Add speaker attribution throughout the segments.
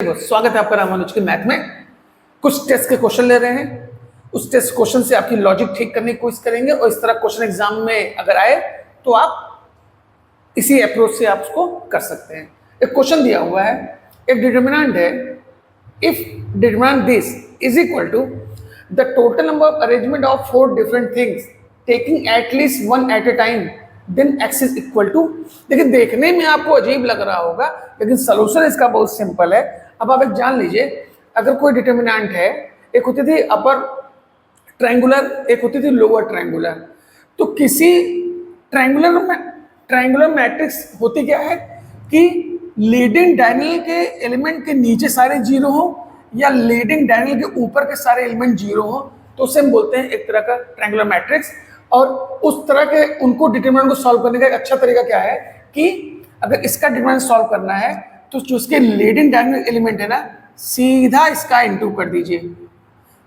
Speaker 1: स्वागत है आपका रामानुज के मैथ में। कुछ टेस्ट के क्वेश्चन ले रहे हैं, उस टेस्ट क्वेश्चन से आपकी लॉजिक ठीक करने की कोशिश करेंगे और इस तरह क्वेश्चन एग्जाम में अगर आए तो आप इसी अप्रोच से आप उसको कर सकते हैं। एक क्वेश्चन दिया हुआ है, एक डिटरमिनेंट है, if determinant this is equal to the total number of arrangement of 4 different things taking at least one at a time then x is equal to. देखिए देखने में आपको अजीब लग रहा होगा लेकिन सोल्यूशन इसका बहुत सिंपल है। अब आप एक जान लीजिए, अगर कोई डिटरमिनेंट है, एक होती थी अपर ट्रायंगुलर, एक होती थी लोअर ट्रायंगुलर, तो किसी ट्रायंगुलर मैट्रिक्स होती क्या है कि लीडिंग डायगोनल के एलिमेंट के नीचे सारे जीरो हो या लीडिंग डायगोनल के ऊपर के सारे एलिमेंट जीरो हो, तो उसे हम बोलते हैं एक तरह का ट्रायंगुलर मैट्रिक्स। और उस तरह के उनको डिटरमिनेंट को सॉल्व करने का एक अच्छा तरीका क्या है कि अगर इसका डिटरमिनेंट सॉल्व करना है तो जो उसके लीडिंग डायगोनल एलिमेंट है ना, सीधा इसका इनटू कर दीजिए।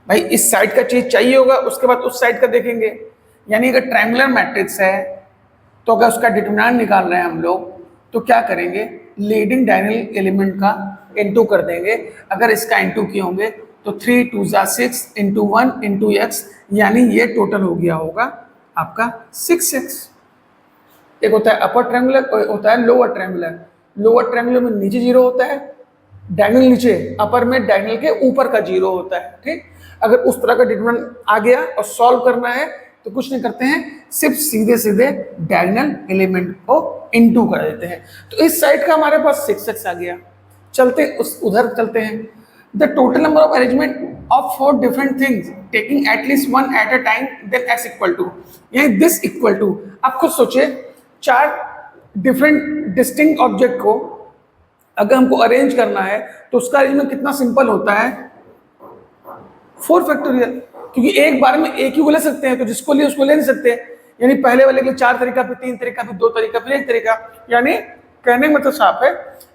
Speaker 1: भाई इस साइड का चीज चाहिए होगा, उसके बाद उस साइड का देखेंगे। यानी अगर ट्रायंगुलर मैट्रिक्स है तो अगर उसका डिटरमिनेंट निकाल रहे हैं हम लोग तो क्या करेंगे, लीडिंग डायगोनल एलिमेंट का इनटू कर देंगे। अगर इसका इनटू किए होंगे तो 3 2 6 इंटू 1 इंटू एक्स, यानी ये टोटल हो गया होगा आपका 6x। एक होता है अपर ट्रायंगुलर और होता है लोअर ट्रायंगुलर। लोअर ट्रायंगुलर में नीचे जीरो होता है, डायगोनल नीचे, अपर में डायगोनल के ऊपर का जीरो होता है। ठीक, अगर उस तरह का डिटरमिनेंट आ गया और सॉल्व करना है तो कुछ नहीं करते हैं, सिर्फ सीधे सीधे डायगोनल एलिमेंट को इनटू कर देते हैं। तो इस साइड का हमारे पास 6x आ गया। चलते उधर चलते हैं। The total number of arrangement of 4 different things taking at least one at a time then x equal to, यानी this equal to। आप खुद सोचिए, 4 डिफरेंट डिस्टिंक्ट ऑब्जेक्ट को अगर हमको अरेंज करना है तो उसका अरेंजमेंट कितना सिंपल होता है, 4 फैक्टोरियल। क्योंकि एक बार में एक ही को ले सकते हैं, तो जिसको लिए उसको ले नहीं सकते। यानी पहले वाले के लिए 4 तरीका, फिर 3 तरीका, फिर 2 तरीका, फिर 1 तरीका। यानी कहने का मतलब साफ है,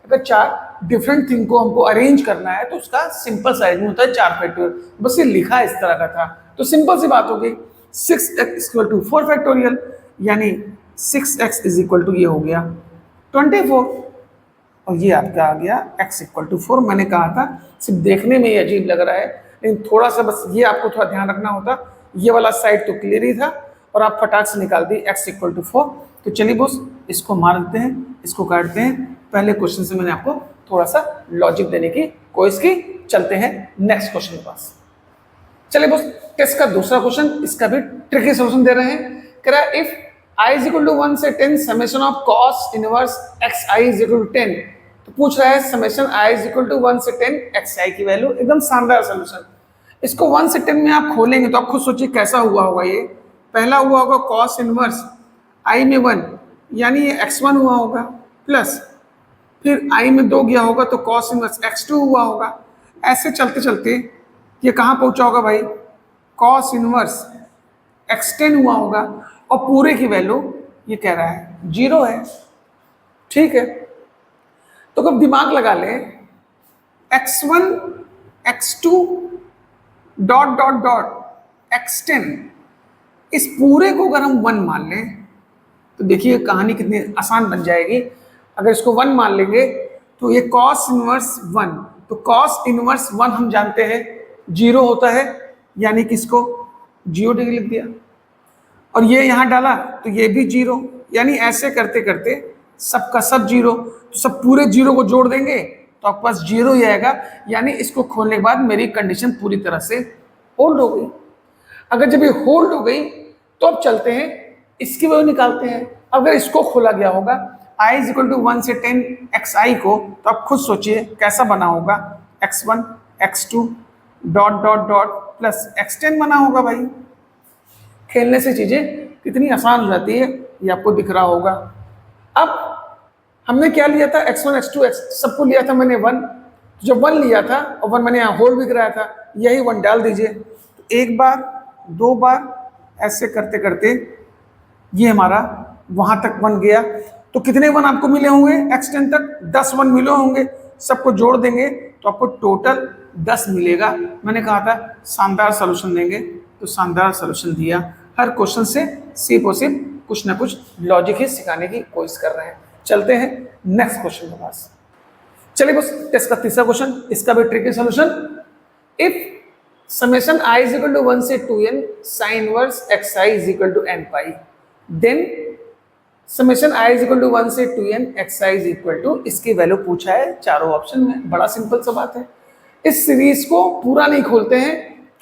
Speaker 1: अगर 4 डिफरेंट थिंग को हमको अरेंज करना है तो उसका सिंपल सा अरेंजमेंट होता है 4 फैक्टोरियल। बस ये लिखा इस तरह का था, तो सिंपल सी बात हो गई, 6x इक्वल टू 4 फैक्टोरियल, यानी 6x इज इक्वल टू ये हो गया 24 और ये आपका आ गया x इक्वल टू 4। मैंने कहा था सिर्फ देखने में ये अजीब लग रहा है, लेकिन थोड़ा सा बस ये आपको थोड़ा ध्यान रखना होता। ये वाला साइड तो क्लियर ही था और आप फटाक से निकाल दी x इक्वल टू 4। तो चलिए बॉस इसको मार देते हैं, इसको काटते हैं। पहले क्वेश्चन से मैंने आपको थोड़ा सा लॉजिक देने की कोशिश की। चलते हैं नेक्स्ट क्वेश्चन के पास। चलिए बॉस टेस्ट का दूसरा क्वेश्चन, इसका भी ट्रिकी सॉल्यूशन दे रहे हैं। कह रहा है if i is equal to 1 से 10 summation of cos inverse xi is equal to 10। तो पूछ रहा है summation i is equal to 1 से 10 xi की वैल्यू। एकदम शानदार सॉल्यूशन। इसको 1 से 10 में आप खोलेंगे तो आप खुद सोचिए कैसा हुआ होगा। ये पहला हुआ होगा cos इनवर्स i में 1, यानी ये x1 हुआ होगा, प्लस फिर i में 2 गया होगा तो cos इनवर्स x2 हुआ होगा। ऐसे चलते चलते ये कहाँ पहुंचा होगा भाई, cos इनवर्स x10 हुआ होगा और पूरे की वैल्यू ये कह रहा है 0 है। ठीक है, तो कब दिमाग लगा ले, x1 x2 dot dot dot x10, इस पूरे को अगर हम 1 मान लें तो देखिए कहानी कितनी आसान बन जाएगी। अगर इसको 1 मान लेंगे तो ये cos इनवर्स 1, तो cos इनवर्स 1 हम जानते हैं 0 होता है, यानी कि इसको 0 डिग्री लिख दिया और ये यहाँ डाला तो ये भी 0, यानी ऐसे करते करते सबका सब 0, तो सब पूरे 0 को जोड़ देंगे तो आपके पास 0 ही आएगा। यानी इसको खोलने के बाद मेरी कंडीशन पूरी तरह से होल्ड हो गई। अगर जब ये होल्ड हो गई तो अब चलते हैं इसकी वैल्यू निकालते हैं। अगर इसको खोला गया होगा i इज इक्वल टू 1 से 10 xi को, तो आप खुद सोचिए कैसा बना होगा, x1 x2 dot dot dot plus x10 बना होगा। भाई खेलने से चीजें कितनी आसान हो जाती है ये आपको दिख रहा होगा। अब हमने क्या लिया था, x1 x2 x सबको लिया था मैंने 1, तो जब 1 लिया था और 1 मैंने यहाँ होल्ड भी कराया था, यही 1 डाल दीजिए। तो एक बार 2 बार ऐसे करते करते ये हमारा वहां तक 1 गया। तो कितने 1 आपको मिले होंगे, x10 तक 10 1 मिले होंगे। सबको जोड़ देंगे तो आपको टोटल 10 मिलेगा। मैंने कहा था शानदार सॉल्यूशन देंगे, तो शानदार सॉल्यूशन दिया। हर क्वेश्चन से सिर्फ और सिर्फ कुछ ना कुछ लॉजिक ही सिखाने की कोशिश कर रहे हैं। चलते हैं नेक्स्ट क्वेश्चन के पास। चलिए बस टेस्ट का तीसरा क्वेश्चन, इसका भी tricky solution. If summation i is equal to 1 से 2n sine inverse xi is equal to n pi, then summation i is equal to 1 से 2n xi is equal to, इसकी वैल्यू पूछा है चारों ऑप्शन में। बड़ा सिंपल सा बात है। इस सीरीज को पूरा नहीं खोलते हैं,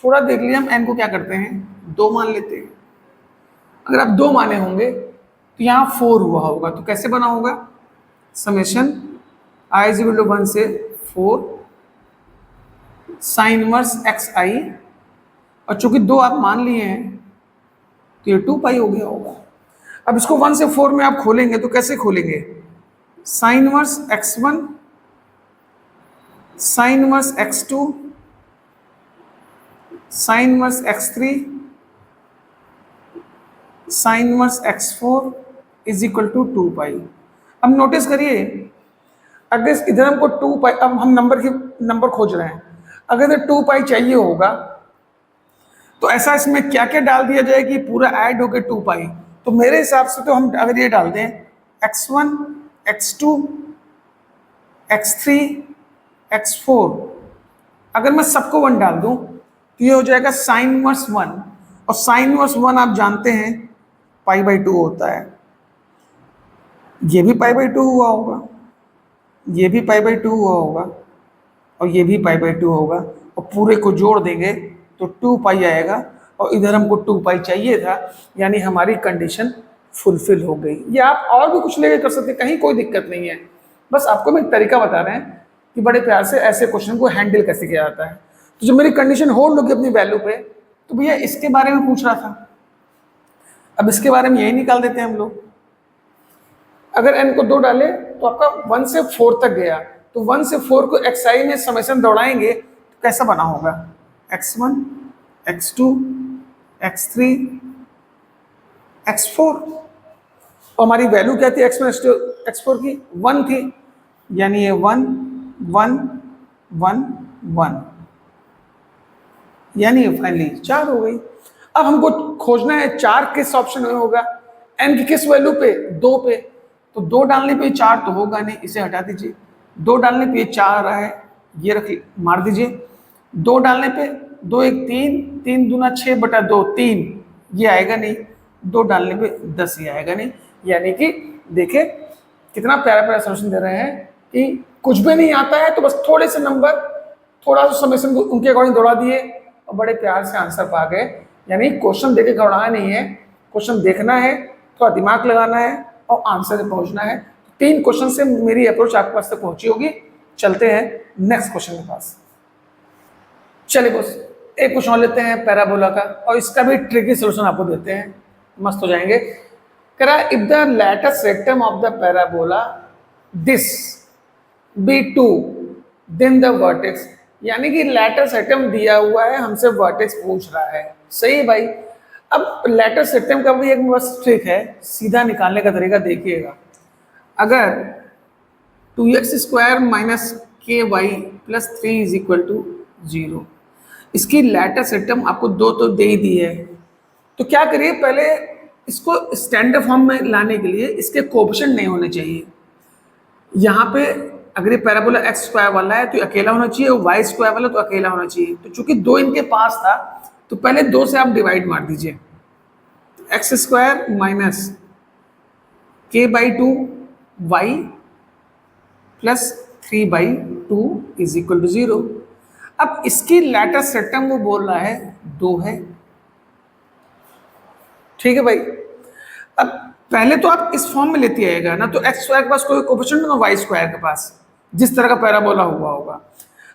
Speaker 1: थोड़ा देख लिया, हम n को क्या करते हैं 2 मान लेते हैं। अगर आप 2 माने होंगे तो यहाँ 4 हुआ होगा, तो कैसे बना होगा summation i is equal to 1 से 4 साइन इनवर्स xi, और चूंकि 2 आप मान लिए हैं तो ये 2 पाई हो गया होगा। अब इसको 1 से 4 में आप खोलेंगे तो कैसे खोलेंगे, sine inverse x1 sine inverse x2 sine inverse x3 sine inverse x4 is equal to 2 pi. अब नोटिस करिए, अगर इधर हमको 2 पाई, अब हम नंबर खोज रहे हैं, अगर इधर 2 पाई चाहिए होगा तो ऐसा इसमें क्या क्या डाल दिया जाए कि पूरा ऐड होकर 2 पाई। तो मेरे हिसाब से तो हम अगर ये डाल दें x1 x2 x3 x4, अगर मैं सबको 1 डाल दूं तो ये हो जाएगा साइन इनवर्स 1, और साइन इनवर्स 1 आप जानते हैं पाई बाई 2 होता है। ये भी पाई बाई 2 हुआ होगा, ये भी पाई बाई 2 हुआ होगा, और ये भी पाई बाई 2 होगा, और पूरे को जोड़ देंगे तो 2 पाई आएगा, और इधर हमको 2 पाई चाहिए था, यानी हमारी कंडीशन फुलफिल हो गई। ये आप और भी कुछ लेके कर सकते हैं, कहीं कोई दिक्कत नहीं है। बस आपको मैं एक तरीका बता रहे हैं कि बड़े प्यार से ऐसे क्वेश्चन को हैंडल कैसे किया जाता है। तो जब मेरी कंडीशन होल्ड होगी अपनी वैल्यू पे, तो भैया इसके बारे में पूछ रहा था, अब इसके बारे में यही निकाल देते हैं हम लोग। अगर n को 2 डाले तो आपका 1 से 4 तक गया, तो 1 से 4 को xi में समेशन दौड़ाएंगे तो कैसा बना होगा, x1 x2 x3 x4, और हमारी वैल्यू क्या थी x1 x4 की 1 थी, यानी ये 1 1 1 1, यानी ये फाइनली 4 हो गई। अब हमको खोजना है 4 किस ऑप्शन में होगा, n की किस वैल्यू पे, 2 पे, तो 2 डालने पे 4 तो होगा नहीं, इसे हटा दीजिए। 2 डालने पे 4 आ रहा है, ये रख मार दीजिए। 2 डालने पे 2 1 3, 3 दूना 6 बटा 2 3, ये आएगा नहीं। 2 डालने पे 10, ये आएगा नहीं। यानी कि देखिए कितना प्यारा प्यारा सॉल्यूशन दे रहे हैं कि कुछ भी नहीं आता है तो बस थोड़े से नंबर, थोड़ा सा समेशन उनके अकॉर्डिंग दौड़ा दिए और बड़े प्यार से आंसर पा गए। यानी क्वेश्चन देके घबराना नहीं है, क्वेश्चन देखना है, थोड़ा दिमाग लगाना है और आंसर पे पहुंचना है। 3 क्वेश्चन से मेरी अप्रोच आपके पास तक पहुंची होगी। चलते हैं नेक्स्ट क्वेश्चन के पास। चलिए बस एक क्वेश्चन और लेते हैं पैराबोला का, और इसका भी ट्रिकी सॉल्यूशन आपको देते हैं, मस्त हो जाएंगे। कह रहा if the latus rectum of the parabola this be 2 then the vertex, यानी कि लैटिस रेक्टम दिया हुआ है, हमसे वर्टेक्स पूछ रहा है। सही है भाई। अब लैटिस रेक्टम का भी एक बस ट्रिक है, सीधा निकालने का तरीका देखिएगा। अगर 2x square minus k y plus 3 is equal to 0, इसकी लैटिस रेक्टम आपको 2 तो दे ही दी है, तो क्या करिए पहले इसको स्टैंडर्ड फॉर्म में लाने के लिए इसके कोएफिशिएंट नहीं होने चाहिए। यहाँ पे अगर ये पैराबोला एक्स स्क्वायर वाला है तो अकेला होना चाहिए, और वाई स्क्वायर वाला तो अकेला होना चाहिए। तो चूंकि 2 इनके पास था तो पहले 2 से आप डिवाइड मार दीजिए, x square minus k by 2 y plus 3 by 2 is equal to 0। अब इसकी लैटिस रेक्टम वो बोल रहा है 2 है, ठीक है भाई। अब पहले तो आप इस फॉर्म में लेते आएगा ना, तो एक्स स्क्वायर के पास कोई कोएफिशिएंट ना वाई स्क्वायर के पास, जिस तरह का पैराबोला हुआ होगा।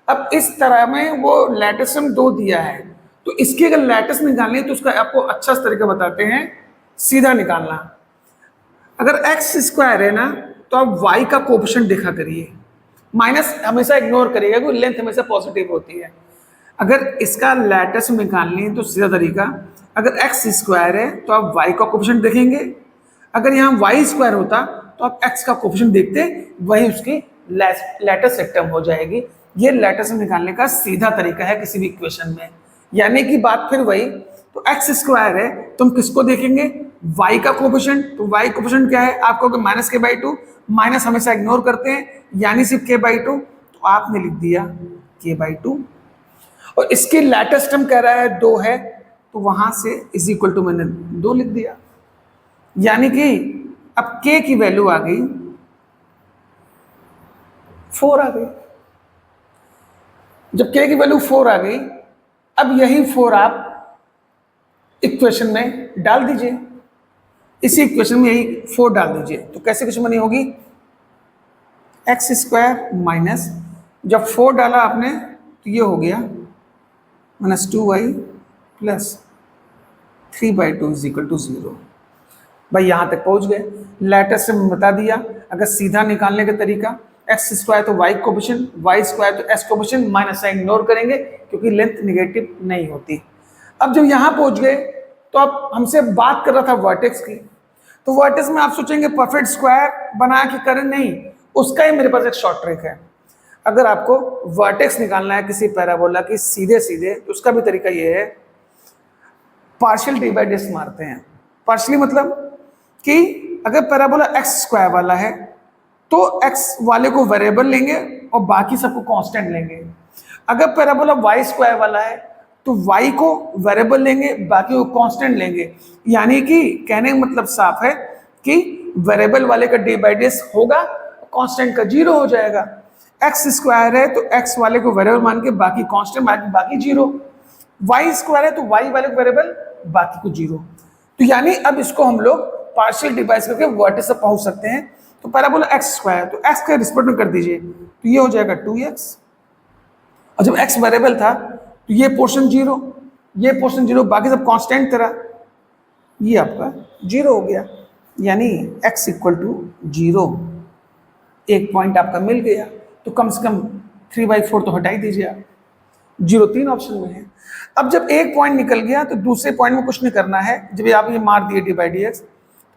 Speaker 1: अब इस तरह में वो लैटिस हम 2 दिया है, तो इसकी अगर लैटिस निकालनी है तो उसका आपको अच्छा तरीका बताते हैं, सीधा निकालना। अगर एक्स स्क्वायर है ना तो आप वाई का कोएफिशिएंट देखा करिए, माइनस हमेशा इग्नोर करिएगा क्योंकि लेंथ हमेशा पॉजिटिव होती है। अगर इसका लैटिस निकालनी है तो सीधा तरीका, अगर एक्स स्क्वायर है तो आप वाई का कोएफिशिएंट देखेंगे, अगर यहाँ वाई स्क्वायर होता तो आप एक्स का कोएफिशिएंट देखते, वही उसकी लैटिस रेक्टम हो जाएगी। ये लैटिस निकालने का सीधा तरीका है किसी भी इक्वेशन में। यानी कि बात फिर वही, तो एक्स स्क्वायर है तो हम किसको देखेंगे, y का कोफिशिएंट, तो y कोफिशिएंट क्या है, आप कहोगे -k/2, माइनस हमेशा इग्नोर करते हैं, यानी सिर्फ k/2, तो आपने लिख दिया k/2। और इसकी लेटेस्ट टर्म कह रहा है 2 है, तो वहां से इज इक्वल टू मैंने 2 लिख दिया, यानी कि अब k की वैल्यू आ गई 4 आ गई। जब k की वैल्यू 4 आ गई, अब यही 4 आप इक्वेशन में डाल दीजिए, इसी इक्वेशन में यही 4 डाल दीजिए, तो कैसे इक्वेशन बनी होगी, x² माइनस, जब 4 डाला आपने तो ये हो गया -2y plus 3/2 is equal to 0। भाई यहां तक पहुंच गए, लेटेस्ट से बता दिया। अगर सीधा निकालने का तरीका, x² तो y कोफिशिएंट, y² तो s coefficient, minus sign ignore करेंगे क्योंकि लेंथ निगेटिव नहीं होती। अब जब यहां पहुंच गए तो अब हमसे बात कर रहा था वर्टेक्स की, तो वर्टेक्स में आप सोचेंगे परफेक्ट स्क्वायर बना के करें, नहीं, उसका ही मेरे पास एक शॉर्ट ट्रिक है। अगर आपको वर्टेक्स निकालना है किसी पैराबोला की सीधे सीधे, तो उसका भी तरीका ये है, पार्शियल डिवाइडेड मारते हैं। पार्शियली मतलब कि अगर पैराबोला x² वाला है तो x वाले को वेरिएबल लेंगे और बाकी सबको कांस्टेंट लेंगे। अगर पैराबोला y² वाला है तो y को वेरिएबल लेंगे, बाकी को कांस्टेंट लेंगे। यानी कि कहने का मतलब साफ है कि वेरिएबल वाले का डिवाइडेड होगा, कांस्टेंट का 0 हो जाएगा। x² है तो x वाले को वेरिएबल मान के बाकी कांस्टेंट, बाकी 0। y² है तो y वाले को वेरिएबल, बाकी को 0। तो यानी अब इसको हम लोग पार्शियल डिवाइड करके वर्टेक्स से पहुंच सकते हैं। तो पैराबोला x², तो x के रिस्पेक्ट में कर दीजिए, तो ये हो जाएगा 2x, और जब x वेरिएबल था तो ये पोर्शन 0, ये पोर्शन 0, बाकी सब कांस्टेंट तरह, ये आपका 0 हो गया, यानी x इक्वल टू 0। एक पॉइंट आपका मिल गया, तो कम से कम 3/4 तो हटा ही दीजिए आप, 0 3 ऑप्शन में है। अब जब एक पॉइंट निकल गया तो दूसरे पॉइंट में कुछ नहीं करना है, जब आप ये मार दिए d/dx,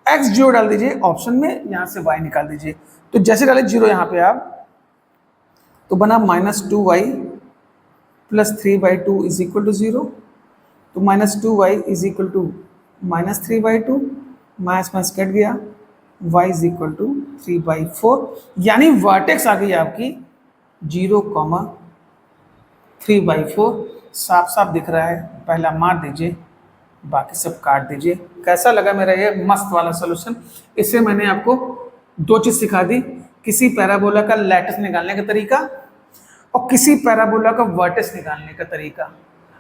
Speaker 1: x 0 डाल दीजिए ऑप्शन में, यहां से y निकाल दीजिए। तो जैसे डाले 0 यहां पे आप, तो बना -2y plus 3/2 is equal to 0। तो -2y is equal to -3/2, minus cut गया, y इज इक्वल टू 3/4, यानी वर्टेक्स आ गई आपकी 0, 3/4। साफ साफ दिख रहा है, पहला मार दीजिए, बाकी सब काट दीजिए। कैसा लगा मेरा ये मस्त वाला सोल्यूशन? इससे मैंने आपको 2 चीज सिखा दी, किसी पैराबोला का लैटिस निकालने का तरीका और किसी पैराबोला का वर्टेक्स निकालने का तरीका।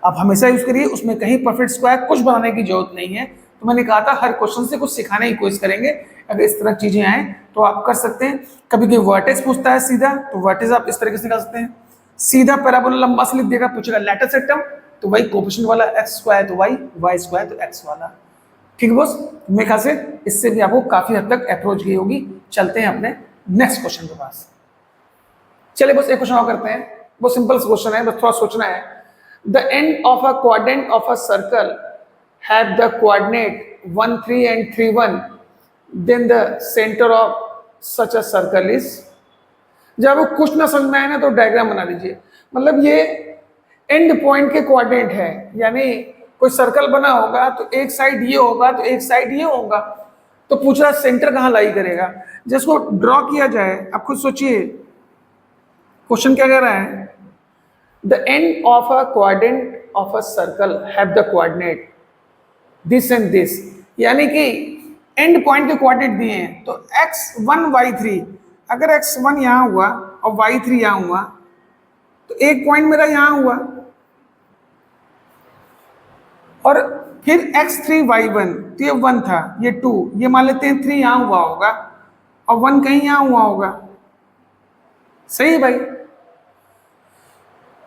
Speaker 1: आप हमेशा यूज करिए, उसमें कहीं परफेक्ट स्क्वायर कुछ बनाने की जरूरत नहीं है। तो मैंने कहा था हर क्वेश्चन से कुछ सिखाने की कोशिश करेंगे, अगर इस तरह चीजें आए तो आप कर सकते हैं। कभी कोई वर्टेक्स पूछता है सीधा, तो वर्टेक्स आप इस तरीके से निकाल सकते हैं। सीधा पैराबोला लंबा से लिख देगा, पूछेगा लैटिस टर्म, तो वही कोफिशिएंट वाला x² तो y² तो x वाला। ठीक है बॉस, मेरे ख्याल से इससे भी आपको काफी हद तक अप्रोच की होगी। चलते हैं अपने नेक्स्ट क्वेश्चन के पास। चलिए बस एक क्वेश्चन और करते हैं, बहुत सिंपल क्वेश्चन है, बस थोड़ा सोचना है। The end of a quadrant of a circle have the coordinate 1 3 and 3 1, then the centre of such a circle is. जब वो कुछ ना समझ में आए ना तो डायग्राम बना लीजिए। मतलब ये एंड पॉइंट के कोऑर्डिनेट है, यानी कोई सर्कल बना होगा तो एक साइड ये होगा तो एक साइड ये होगा, तो पूछ रहा सेंटर कहाँ लाई करेगा। जिसको ड्रॉ किया जाए, आप खुद सोचिए क्वेश्चन क्या कह रहा है। The end of a quadrant of a circle have the coordinate this and this, यानी कि एंड पॉइंट के कोऑर्डिनेट दिए हैं, तो x1 y3, अगर x1 यहां हुआ और y3 यहां हुआ तो एक पॉइंट मेरा यहां हुआ, और फिर x3 y1, तो ये 1 था, ये 2, ये मान लेते हैं 3 यहां हुआ होगा और 1 कहीं यहां हुआ होगा। सही है भाई।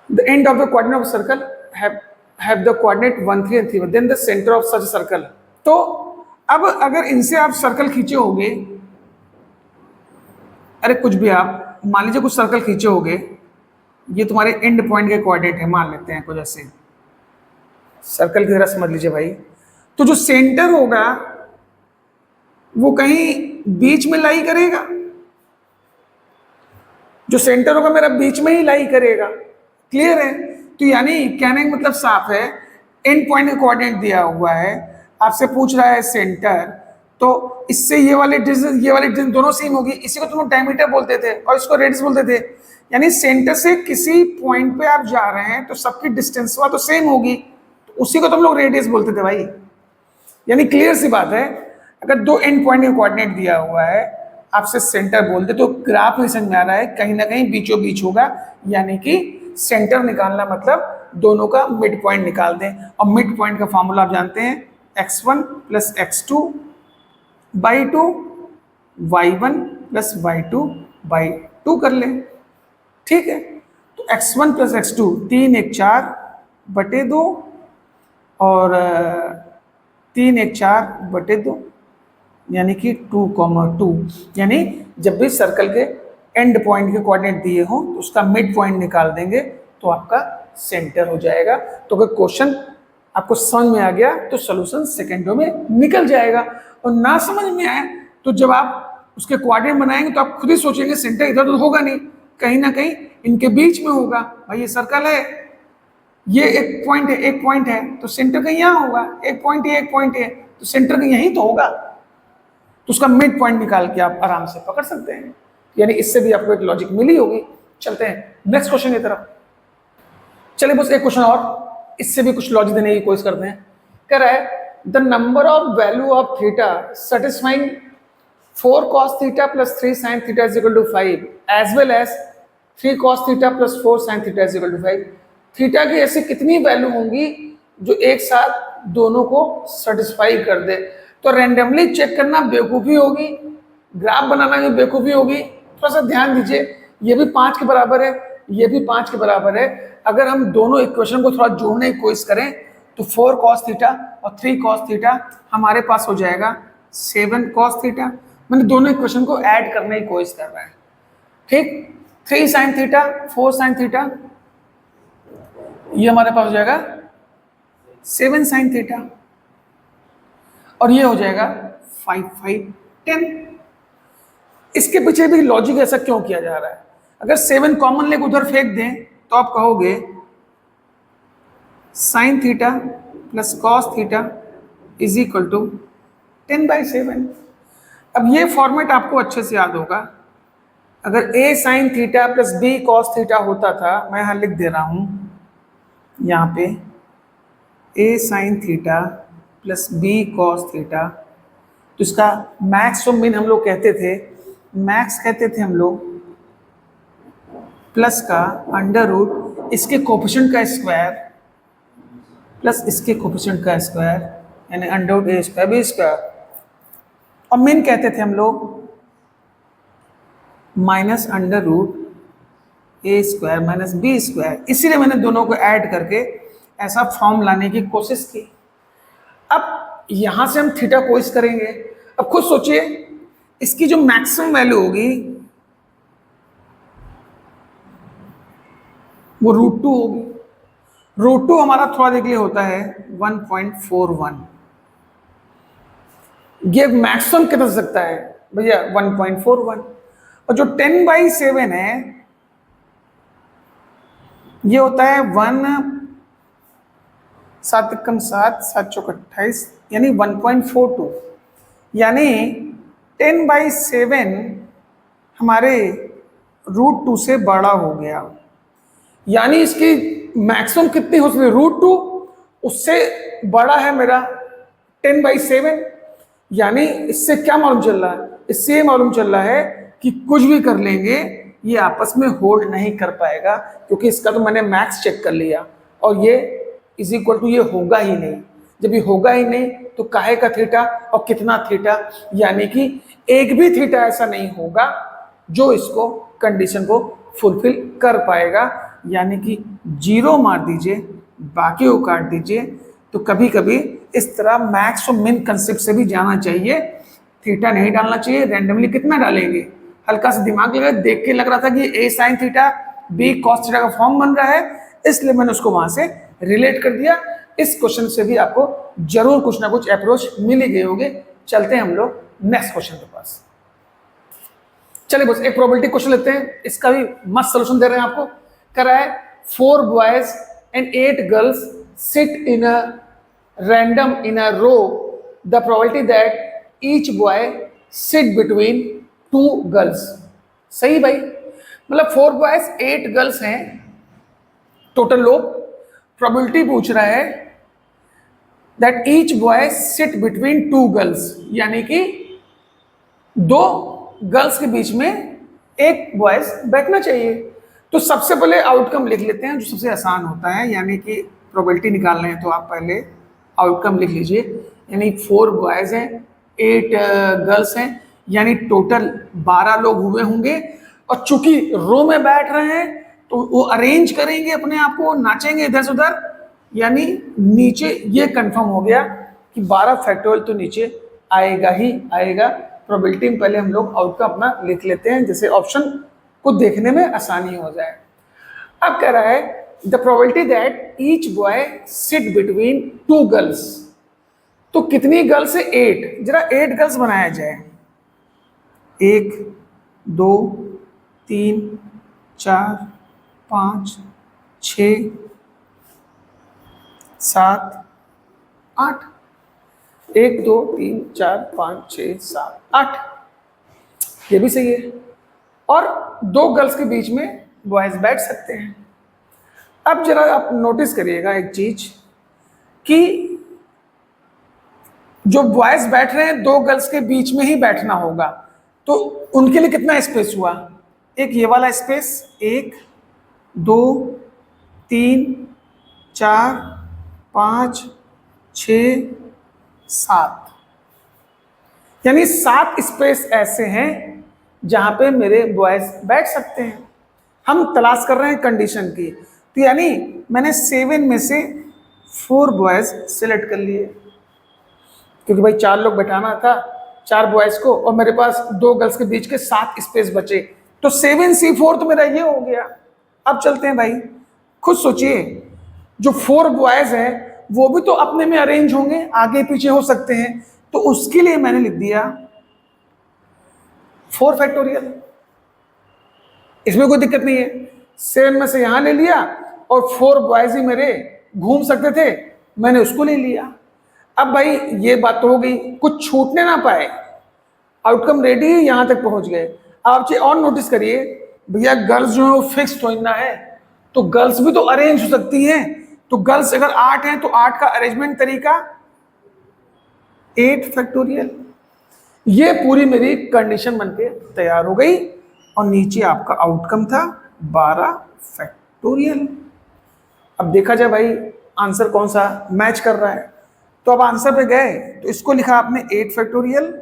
Speaker 1: The end of the coordinate of circle have the coordinate 1 3 and 3 1, then the center of such a circle। तो अब अगर इनसे आप सर्कल खींचे होंगे, अरे कुछ भी आप मान लीजिए कुछ सर्कल खींचे होंगे, ये तुम्हारे एंड पॉइंट के कोऑर्डिनेट है, मान लेते हैं कुछ ऐसे सर्कल की तरह समझ लीजिए भाई। तो जो सेंटर होगा वो कहीं बीच में लाई करेगा, जो सेंटर होगा मेरा बीच में ही लाई करेगा। क्लियर है? तो यानी कहने का मतलब साफ है, एंड पॉइंट का कोऑर्डिनेट दिया हुआ है, आपसे पूछ रहा है सेंटर, तो इससे ये वाले डिस्टेंस दोनों सेम होगी। इसी को तुम लोग डायमीटर बोलते थे और इसको रेडियस बोलते थे। यानी सेंटर से किसी पॉइंट पे आप जा रहे हैं तो सबकी डिस्टेंस तो सेम होगी, तो उसी को तुम लोग रेडियस बोलते थे भाई। यानी क्लियर सी बात है, अगर दो एंड पॉइंट का कोऑर्डिनेट दिया हुआ है, आपसे सेंटर बोलते, तो ग्राफ में समझ में आ रहा है कहीं ना कहीं बीचों बीच होगा, यानी कि सेंटर निकालना मतलब दोनों का मिड पॉइंट निकाल दें। और मिड पॉइंट का फॉर्मूला आप जानते हैं, x1 plus x2 by 2, y1 plus y2 by 2 कर लें। ठीक है, तो x1 प्लस x2 3 1 4 बटे 2 और 3 1 4 बटे 2, यानी कि 2,2। यानी जब भी सर्कल के एंड पॉइंट के कोऑर्डिनेट दिए हो तो उसका मिड पॉइंट निकाल देंगे तो आपका सेंटर हो जाएगा। तो अगर क्वेश्चन आपको समझ में आ गया तो सॉल्यूशन सेकेंडों में निकल जाएगा, और ना समझ में आए तो जब आप उसके कोऑर्डिनेट बनाएंगे तो आप खुद ही सोचेंगे सेंटर इधर तो होगा नहीं, कहीं ना कहीं इनके बीच में होगा। भाई ये सर्कल है, ये एक पॉइंट है तो सेंटर कहीं यहाँ होगा, एक पॉइंट है तो सेंटर कहीं यहीं तो होगा, तो उसका मिड पॉइंट निकाल के आप आराम से पकड़ सकते हैं। यानी इससे भी आपको एक लॉजिक मिली होगी। चलते हैं नेक्स्ट क्वेश्चन की तरफ। चलिए बस एक क्वेश्चन और, इससे भी कुछ लॉजिक देने की कोशिश करते हैं। कह रहा है the number of value of theta satisfying 4 cos theta plus 3 sin theta is equal to 5 as well as 3 cos theta plus 4 sin theta is equal to 5। Theta की ऐसी कितनी वैल्यू होंगी जो एक साथ दोनों को सेटिस्फाई कर दे। तो रैंडमली चेक करना बेवकूफ़ी होगी, ग्राफ बनाना भी बेवकूफ़ी होगी। थोड़ा सा ध्यान दीजिए, ये भी 5 के बराबर है, ये भी 5 के बराबर है। अगर हम दोनों इक्वेशन को थोड़ा जोड़ने की कोशिश करें तो 4 cos थीटा और 3 cos थीटा हमारे पास हो जाएगा 7 cos थीटा। मैंने दोनों इक्वेशन को ऐड करने की कोशिश कर रहा है। ठीक, 3 sin थीटा 4 sin थीटा, ये हमारे पास हो जाएगा 7 sin थीटा, और ये हो जाएगा 5 5 10। इसके पीछे भी लॉजिक ऐसा क्यों किया जा रहा है? अगर 7 कॉमन लेके उधर फेंक दें तो आप कहोगे sin theta plus cos theta is equal to 10/7। अब ये फॉर्मेट आपको अच्छे से याद होगा। अगर a sin theta plus b cos theta होता था, मैं यहाँ लिख दे रहा हूँ यहाँ पे a sin theta plus b cos theta, तो इसका मैक्स और मिन हम लोग कहते थे, मैक्स कहते थे हम लोग प्लस का अंडर रूट इसके कोफिशिएंट का स्क्वायर प्लस इसके कोफिशिएंट का स्क्वायर, यानी under root a square b square, और मिन कहते थे हम लोग minus under root a square minus b square. इसीलिए मैंने दोनों को ऐड करके ऐसा फॉर्म लाने की कोशिश की। अब यहां से हम थीटा कोशिश करेंगे। अब खुद सोचिए, इसकी जो मैक्सिमम वैल्यू होगी वो √2 होगी। √2 हमारा थोड़ा देख लिए होता है 1.41। ये मैक्सिमम कितना हो सकता है भैया? 1.41। और जो 10/7 है ये होता है 1 7 एकम 7 7 चौक 28, यानी 1.42। यानी 10/7 हमारे √2 से बड़ा हो गया। यानी इसकी मैक्सिमम कितनी हो सकती है? √2 उससे बड़ा है मेरा 10/7। यानी इससे क्या मालूम चल रहा है? इससे मालूम चल रहा है कि कुछ भी कर लेंगे ये आपस में होल्ड नहीं कर पाएगा, क्योंकि इसका तो मैंने मैक्स चेक कर लिया और ये इज इक्वल टू ये होगा ही नहीं। जब ये होगा ही नहीं तो काहे का थीटा और कितना थीटा, यानी कि एक भी थीटा ऐसा नहीं होगा जो इसको कंडीशन को फुलफिल कर पाएगा। यानी कि 0 मार दीजिए, बाकी को काट दीजिए। तो कभी कभी इस तरह मैक्स और मिन कंसेप्ट से भी जाना चाहिए। थीटा नहीं डालना चाहिए, रैंडमली कितना डालेंगे, हल्का सा दिमाग लगा, देख के लग रहा था कि a sin theta b cos theta का फॉर्म बन रहा है, इसलिए मैंने उसको वहां से रिलेट कर दिया। इस क्वेश्चन से भी आपको जरूर कुछ ना कुछ अप्रोच मिल ही गए होंगे। चलते हैं हम लोग नेक्स्ट क्वेश्चन के पास। चलिए बस एक प्रोबेबिलिटी क्वेश्चन लेते हैं, इसका भी मस्त सोल्यूशन दे रहे हैं आपको। कह रहा है 4 boys and 8 girls sit in a random in a row the probability that each boy sit between two girls. सही भाई, मतलब 4 बॉयज 8 गर्ल्स हैं टोटल लोग। प्रोबेबिलिटी पूछ रहा है that each boy sit between 2 girls, यानी कि 2 गर्ल्स के बीच में एक बॉयज बैठना चाहिए। तो सबसे पहले आउटकम लिख लेते हैं, जो सबसे आसान होता है, यानी कि प्रोबेबिलिटी निकाल रहे हैं तो आप पहले आउटकम लिख लीजिए। यानी 4 बॉयज हैं 8 गर्ल्स हैं, यानी टोटल 12 लोग हुए होंगे। और चूंकि रो में बैठ रहे हैं तो वो अरेंज करेंगे अपने आप को, नाचेंगे इधर से उधर, यानी नीचे ये कंफर्म हो गया कि 12 फैक्टोरियल तो नीचे आएगा ही आएगा। प्रोबेबिलिटी में पहले हम लोग आउटकम अपना लिख लेते हैं, जैसे ऑप्शन को देखने में आसानी हो जाए। अब कह रहा है the probability that each boy sit between 2 girls. तो कितनी गर्ल्स है? 8। जरा 8 गर्ल्स बनाया जाए। 1 2 3 4 5 6 7 8। 1 2 3 4 5 6 7 8, ये भी सही है। और 2 गर्ल्स के बीच में बॉयज बैठ सकते हैं। अब जरा आप नोटिस करिएगा एक चीज कि जो बॉयज बैठ रहे हैं 2 गर्ल्स के बीच में ही बैठना होगा, तो उनके लिए कितना स्पेस हुआ? एक ये वाला स्पेस, 1 2 3 4 5 6 7, यानी 7 स्पेस ऐसे हैं जहां पे मेरे बॉयज बैठ सकते हैं। हम तलाश कर रहे हैं कंडीशन की, तो यानी मैंने 7 में से 4 बॉयज सिलेक्ट कर लिए, क्योंकि भाई 4 लोग बैठाना था 4 बॉयज को, और मेरे पास 2 गर्ल्स के बीच के 7 स्पेस बचे, तो 7C4 तो मेरा ये हो गया। अब चलते हैं भाई, खुद सोचिए, जो 4 बॉयज हैं वो भी तो अपने में अरेंज होंगे, आगे पीछे हो सकते हैं, तो उसके लिए मैंने लिख दिया 4 फैक्टोरियल। इसमें कोई दिक्कत नहीं है, 7 में से यहां ले लिया और 4 बॉयज ही मेरे घूम सकते थे, मैंने उसको ले लिया। अब भाई ये बात तो हो गई, कुछ छूटने ना पाए, आउटकम रेडी है, यहां तक पहुंच गए। आप चीज और नोटिस करिए, भैया गर्ल्स जो है वो फिक्स थोड़ी ना है, तो गर्ल्स भी तो अरेंज हो सकती हैं। तो गर्ल्स अगर 8 हैं तो 8 का अरेंजमेंट तरीका 8 फैक्टोरियल। ये पूरी मेरी कंडीशन बनके तैयार हो गई, और नीचे आपका आउटकम था 12 फैक्टोरियल। अब देखा जाए भाई आंसर कौन सा मैच कर रहा है, तो अब आंसर पे गए तो इसको लिखा आपने 8 फैक्टोरियल,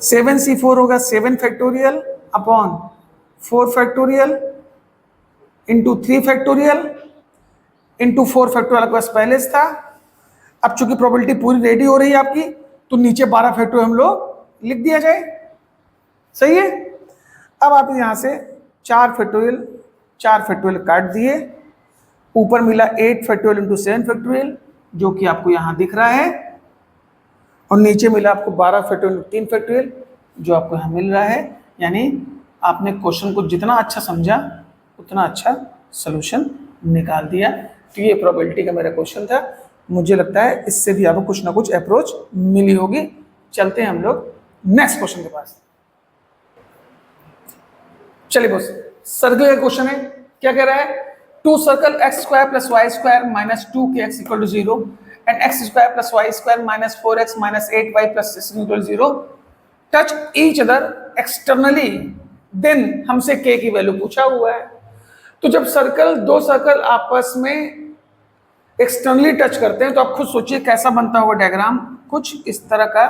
Speaker 1: 7C4 होगा 7 factorial upon 4 factorial into 3 factorial into 4 factorial आपके पास पहले से था। अब चूंकि प्रोबेबिलिटी पूरी रेडी हो रही है आपकी, तो नीचे 12 फैक्टोरियल हम लोग लिख दिया जाए। सही है। अब आप यहां से 4 फैक्टोरियल काट दिए, ऊपर मिला 8 फैक्टोरियल इंटू 7 फैक्टोरियल, जो कि आपको यहां दिख रहा है, और नीचे मिला आपको 12 फैक्टोरियल 3 फैक्टोरियल, जो आपको यहां मिल रहा है। यानी आपने क्वेश्चन को जितना अच्छा समझा उतना अच्छा सोल्यूशन निकाल दिया। तो ये प्रोबेबिलिटी का मेरा क्वेश्चन था। मुझे लगता है इससे भी आपको कुछ ना कुछ अप्रोच मिली होगी। चलते हैं हम लोग नेक्स्ट क्वेश्चन के पास। चलिए बॉस, सर्कल का क्वेश्चन है। क्या कह रहा है? Two circle x² + y² - 2kx = 0 and x² + y² - 4x - 8y + 16 = 0 touch each other externally, then हमसे k की वैल्यू पूछा हुआ है। तो जब दो सर्कल आपस में एक्सटर्नली टच करते हैं तो आप खुद सोचिए कैसा बनता होगा डायग्राम। कुछ इस तरह का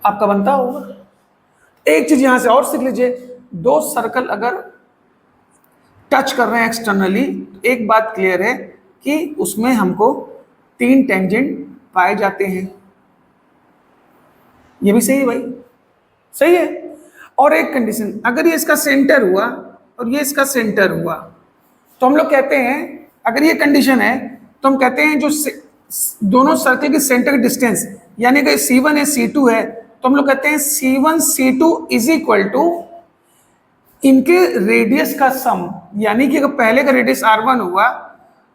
Speaker 1: आपका बनता होगा। एक चीज यहां से और सीख लीजिए, दो सर्कल अगर टच कर रहे हैं एक्सटर्नली, एक बात क्लियर है कि उसमें हमको 3 टेंजेंट पाए जाते हैं। ये भी सही है भाई, सही है। और एक कंडीशन, अगर ये इसका सेंटर हुआ और ये इसका सेंटर हुआ, तो हम लोग कहते हैं, अगर ये कंडीशन है तो हम कहते हैं जो दोनों सर्कल के सेंटर की डिस्टेंस, यानी कि C1 है C2 है, तो हम लोग कहते हैं C1 C2 = इनके रेडियस का सम। यानी कि अगर पहले का रेडियस R1 हुआ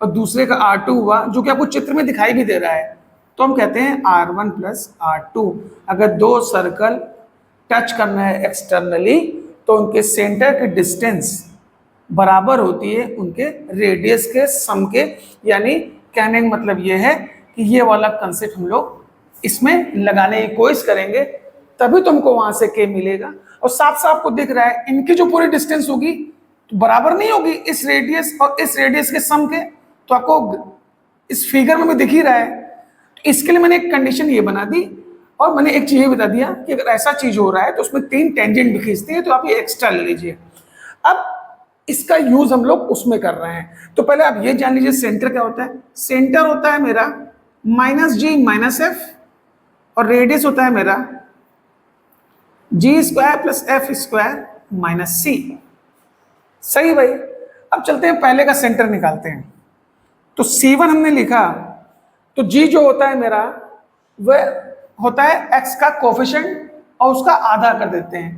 Speaker 1: और दूसरे का R2 हुआ, जो कि आपको चित्र में दिखाई भी दे रहा है, तो हम कहते हैं R1 प्लस R2। अगर दो सर्कल टच करना है एक्सटर्नली तो उनके सेंटर की डिस्टेंस बराबर होती है उनके रेडियस के सम के। यानी कहने का मतलब ये है कि ये वाला कंसेप्ट हम लोग इसमें लगाने की कोशिश करेंगे, तभी तुमको वहां से के मिलेगा। और साफ साफ आपको दिख रहा है इनकी जो पूरी डिस्टेंस होगी तो बराबर नहीं होगी इस रेडियस और इस रेडियस के सम के, तो आपको इस फिगर में भी दिख ही रहा है। तो इसके लिए मैंने एक कंडीशन ये बना दी और मैंने एक चीज ये बता दिया कि अगर ऐसा चीज हो रहा है तो उसमें 3 टेंजेंट भी खींचते हैं, तो आप ये एक्स्ट्रा ले लीजिए। अब इसका यूज हम लोग उसमें कर रहे हैं। तो पहले आप ये जान लीजिए सेंटर क्या होता है। सेंटर होता है मेरा -g - f और रेडियस होता है मेरा g² + f² - c। सही भाई। अब चलते हैं पहले का सेंटर निकालते हैं। तो C1 हमने लिखा, तो g जो होता है मेरा वह होता है x का कोफिशिएंट और उसका आधा कर देते हैं।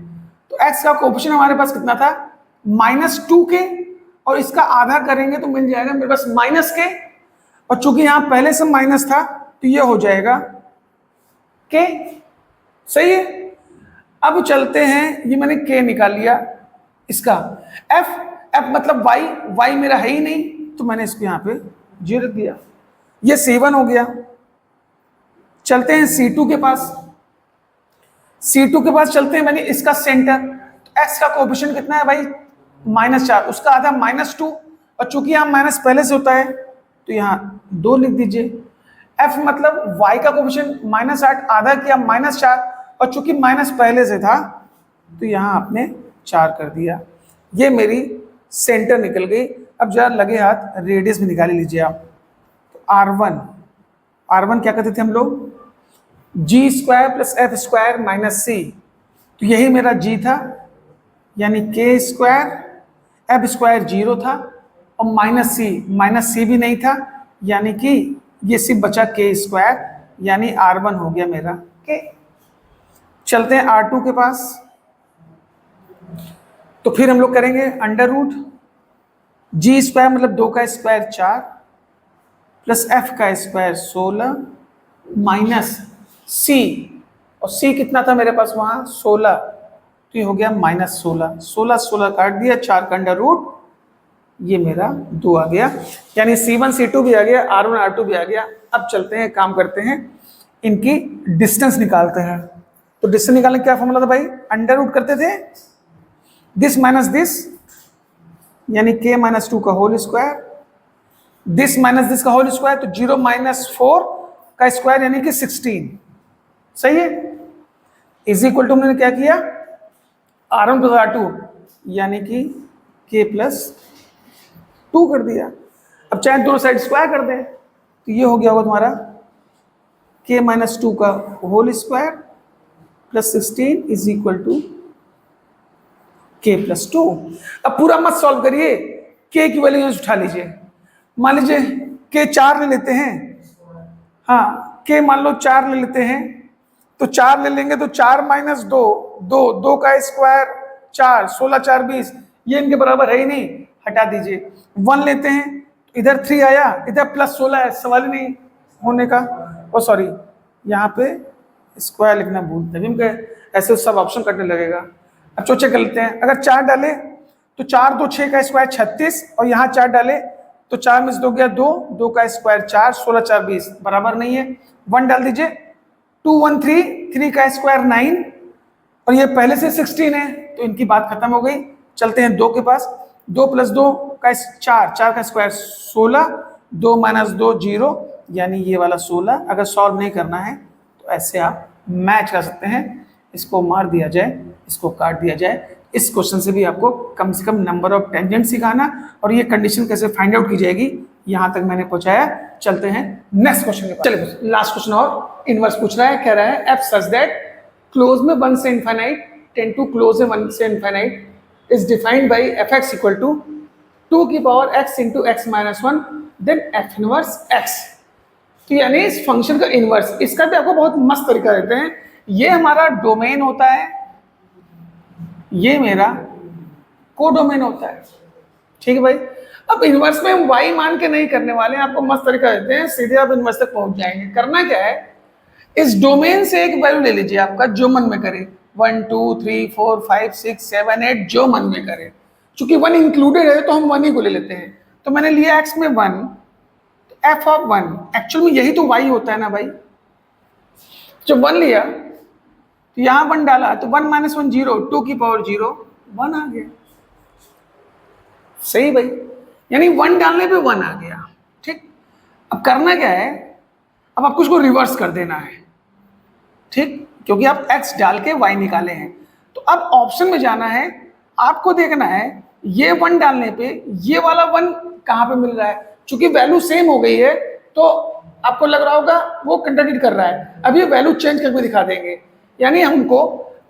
Speaker 1: तो x का कोफिशिएंट हमारे पास कितना था -2k और इसका आधा करेंगे तो मिल जाएगा मेरे पास -k, और चूंकि यहां पहले से माइनस था तो ये हो जाएगा k। सही है। अब चलते हैं, ये मैंने k निकाल लिया, इसका f मतलब y मेरा है ही नहीं तो मैंने इसको यहां पे 0 रख दिया। ये C1 हो गया। चलते हैं C2 के पास। C2 के पास चलते हैं, मैंने इसका सेंटर, तो x का कोएफिशिएंट कितना है भाई -4, उसका आधा -2, और चूंकि यहां माइनस पहले से होता है तो यहां 2 लिख दीजिए। f मतलब y का कोएफिशिएंट -8 आधा किया -4, और चूंकि माइनस पहले से था तो यहां आपने 4 कर दिया। ये मेरी सेंटर निकल गई। अब जरा लगे हाथ रेडियस में निकाल लीजिए आप। तो R1 क्या कहते थे हम लोग g² + f² - c, तो यही मेरा g था, यानी k² f² 0 था और -c भी नहीं था, यानी कि ये सिर्फ बचा k², यानी R1 हो गया मेरा k। चलते हैं R2 के पास। तो फिर हम लोग करेंगे √ g² मतलब 2 का square 4 plus f² 16 minus c, और c कितना था मेरे पास वहां 16, तो ये हो गया -16। 16 काट दिया, 4 का √ ये मेरा 2 आ गया, यानी C1 C2 भी आ गया, R1 R2 भी आ गया। अब चलते हैं काम करते हैं, इनकी डिस्टेंस निकालते हैं। तो डिस्टेंस निकालने क्या फॉर्मूला था भाई, √ करते थे दिस माइनस दिस, यानी k - 2 का whole square, this minus this का होल स्क्वायर, तो 0 - 4 का स्क्वायर यानी कि 16। सही है। इज इक्वल टू हमने क्या किया R1 + R2 यानी कि k + 2 कर दिया। अब चाहे दोनों साइड स्क्वायर कर दें तो ये हो गया होगा तुम्हारा k - 2 का whole square plus 16 is equal to k + 2। अब पूरा मत सॉल्व करिए, k की वैल्यू उठा लीजिए। मान लीजिए k 4 ले लेते हैं, हाँ k मान लो 4 ले लेते हैं, तो 4 ले लेंगे तो 4 - 2 का स्क्वायर 4, 16 4 20, ये इनके बराबर है ही नहीं, हटा दीजिए। 1 लेते हैं, इधर 3 आया, इधर +16 है, सवाल ही नहीं होने का। ओ सॉरी, यहाँ पे स्क्वायर लिखना भूल, तभी हम कहे ऐसे सब ऑप्शन कटने लगेगा। अब चेक कर लेते हैं, अगर 4 डाले तो 4 2 6 का स्क्वायर 36, और यहाँ 4 डाले तो 4 में से 2 गया 2 का स्क्वायर 4, 16 4 20 बराबर नहीं है। 1 डाल दीजिए, 2 1 3, 3 का स्क्वायर 9, और ये पहले से 16 है, तो इनकी बात खत्म हो गई। चलते हैं 2 के पास। 2 + 2 का 4 का स्क्वायर 16, 2 - 2 0, यानी ये वाला 16। अगर सॉल्व नहीं करना है तो ऐसे आप मैच कर सकते हैं, इसको मार दिया जाए, इसको काट दिया जाए। इस क्वेश्चन से भी आपको कम से कम नंबर ऑफ टेंजेंट सिखाना और ये कंडीशन कैसे फाइंड आउट की जाएगी, यहां तक मैंने पहुंचाया। चलते हैं नेक्स्ट क्वेश्चन के पास। चलिए लास्ट क्वेश्चन और इनवर्स पूछ रहा है, कह रहा है f such that क्लोज में 1 से इनफाइनाइट टेंड टू क्लोज में 1 से infinite is defined by fx equal to 2 की पावर x इंटू x - 1 देन f इनवर्स x। तो यानी इस फंक्शन का इनवर्स, इसका भी आपको बहुत मस्त तरीका देते हैं। ये हमारा डोमेन होता है, ये मेरा कोडोमेन होता है, ठीक है भाई। अब इनवर्स में हम y मान के नहीं करने वाले हैं, आपको मस्त तरीका देते हैं, सीधे आप इनवर्स तक पहुंच जाएंगे। करना क्या है, इस डोमेन से एक वैल्यू ले लीजिए आपका जो मन में करे, 1 2 3 4 5 6 7 8 जो मन में करे। चूंकि 1 इंक्लूडेड है तो हम 1 ही को ले लेते हैं। तो मैंने लिया x में 1, तो f ऑफ 1 एक्चुअल में यही तो y होता है ना भाई। जब 1 लिया तो यहां 1 डाला तो 1 - 1 0, 2 की पावर 0, 1 आ गया। सही भाई, यानी 1 डालने पे 1 आ गया। ठीक, अब करना क्या है, अब आपको उसको रिवर्स कर देना है। ठीक, क्योंकि आप x डाल के y निकाले हैं। तो अब ऑप्शन में जाना है, आपको देखना है ये 1 डालने पे ये वाला 1 कहां पे मिल रहा है। चूंकि वैल्यू सेम हो गई है तो आपको लग रहा होगा वो कंट्राडिक्ट कर रहा है। अब ये वैल्यू चेंज करके दिखा देंगे, यानी हमको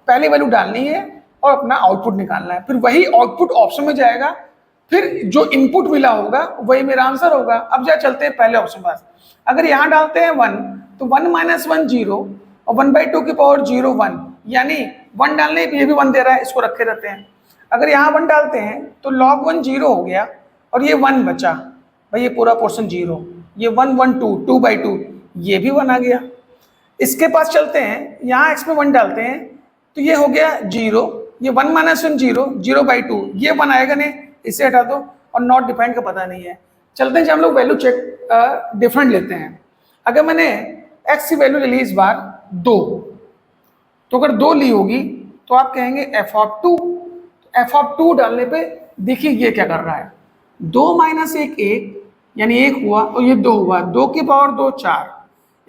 Speaker 1: पहले वैल्यू डालनी है और अपना आउटपुट निकालना है, फिर वही आउटपुट ऑप्शन में जाएगा, फिर जो इनपुट मिला होगा वही मेरा आंसर होगा। अब जा चलते हैं पहले ऑप्शन पास। अगर यहां डालते हैं 1 तो 1 - 1 0 और 1/2 की पावर 0 1, यानी 1 डालने पे ये भी 1 दे रहा है, इसको रखे रहते हैं। अगर यहाँ 1 डालते हैं तो log 1 0 हो गया और ये 1 बचा भाई, ये पूरा पोर्शन 0, ये 1 1 2 2/2 ये भी 1 आ गया। इसके पास चलते हैं, यहाँ x में 1 डालते हैं तो ये हो गया 0, ये 1 - 1 0 0/2 ये 1 आएगा नहीं, इसे हटा दो और नॉट डिफाइंड का पता नहीं है। चलते हैं जब हम लोग वैल्यू चेक डिफरेंट लेते हैं। अगर मैंने x की वैल्यू ले ली इस बार 2, तो अगर 2 ली होगी तो आप कहेंगे f ऑफ 2, f ऑफ 2 डालने पे देखिए ये क्या कर रहा है, 2 - 1 1 यानी 1 हुआ और ये 2 हुआ, 2 की पावर 2 4,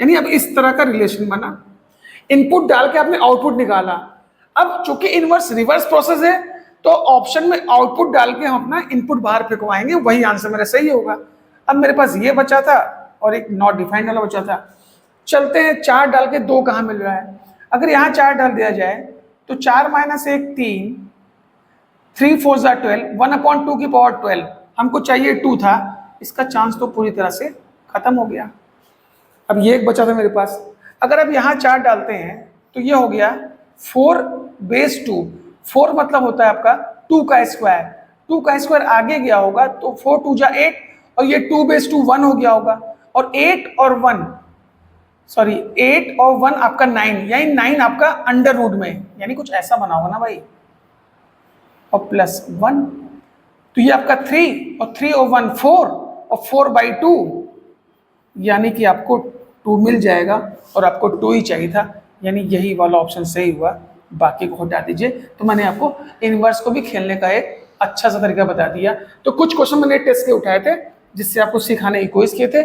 Speaker 1: यानी अब इस तरह का रिलेशन बना। इनपुट डाल के आपने आउटपुट निकाला। अब चूंकि इनवर्स रिवर्स प्रोसेस है तो ऑप्शन में आउटपुट डाल के हम अपना इनपुट बाहर फेंकवाएंगे, वही आंसर मेरा सही होगा। अब मेरे पास ये बचा था और एक नॉट डिफाइंड वाला बचा था। चलते हैं 4 डाल के 2 कहाँ मिल रहा है। अगर यहाँ 4 डाल दिया जाए तो 4 - 1 3, 3 4 12, 1/2 की पावर 12, हमको चाहिए 2 था, इसका चांस तो पूरी तरह से खत्म हो गया। अब ये एक बचा था मेरे पास। अगर अब यहाँ 4 डालते हैं तो ये हो गया 4/2, 4 मतलब होता है आपका 2 का स्क्वायर, 2 का स्क्वायर आगे गया होगा तो 4 2 जा 8 और ये 2/2 1 हो गया होगा, और 8 और 1 आपका 9, यानी 9 आपका अंडर रूट में, यानी कुछ ऐसा बना होगा ना भाई, और +1, तो ये आपका 3 और 3 और 1 4 और 4/2, यानी कि आपको 2 मिल जाएगा और आपको 2 ही चाहिए था, यानी यही वाला ऑप्शन सही हुआ, बाकी को हटा दीजिए। तो मैंने आपको इनवर्स को भी खेलने का एक अच्छा सा तरीका बता दिया। तो कुछ क्वेश्चन मैंने टेस्ट के उठाए थे जिससे आपको सिखाने की कोशिश किए थे।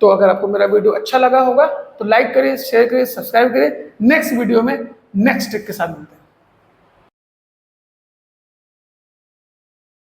Speaker 1: तो अगर आपको मेरा वीडियो अच्छा लगा होगा तो लाइक करिए, शेयर करिए, सब्सक्राइब करिए। नेक्स्ट वीडियो में नेक्स्ट ट्रिक के साथ मिलते हैं।